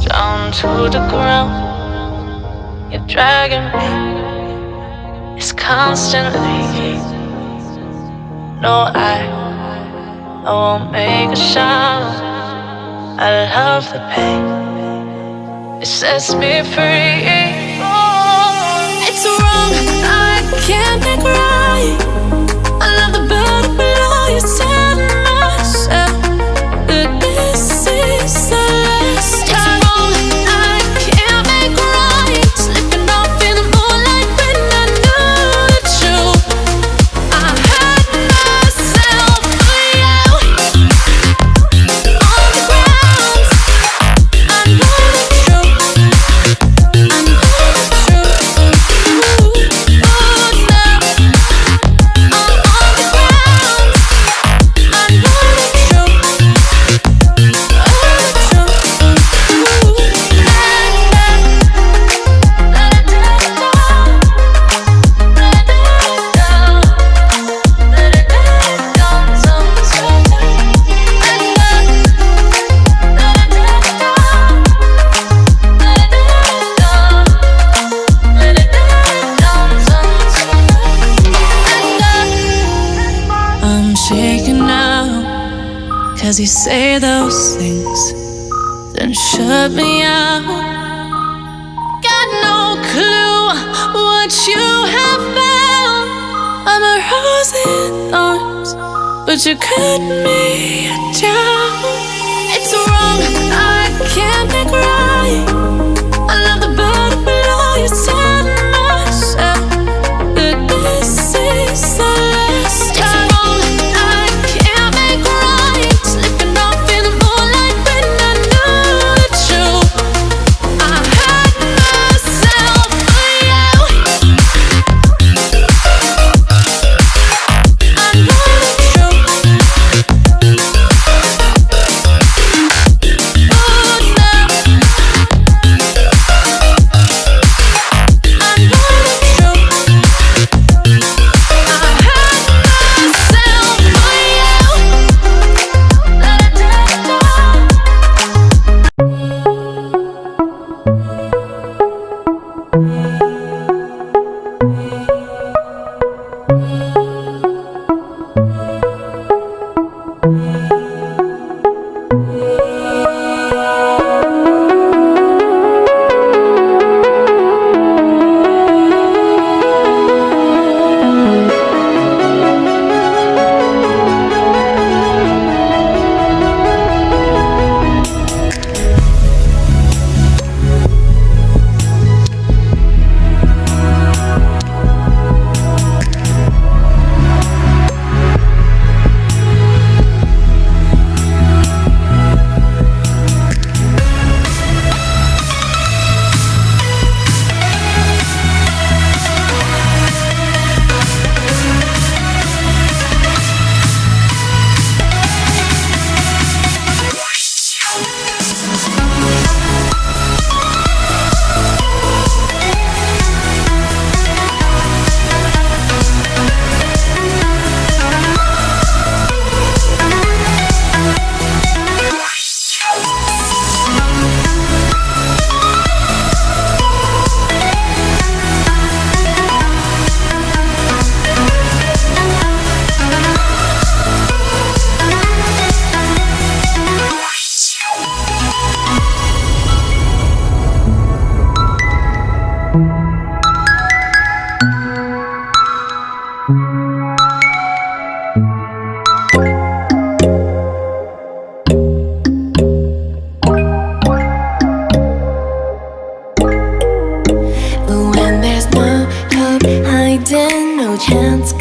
Down to the ground, you're dragging me. It's constantly. No, I won't make a sound. I love the pain. It sets me free. It's wrong, I can't make right. I love the bird below you. Tell myself that this is the last time. It's wrong, I can't make right. Slipping off in the moonlight when I knew the truth. I hurt myself for you. On the ground, I know the truth. I know the truth. I'm shaking now, 'cause you say those things, then shut me out. Got no clue what you have found. I'm a rose in thorns, but you cut me down. It's wrong, I can't make right. I love the bird below you. Tell myself that this is the last time. It's wrong, I can't make right. Slipping off in the moonlight when I knew the truth. I hurt myself for you. I know the truth. Oh no, I know the truth. I hurt myself for you. But when there's no hope hiding, no chance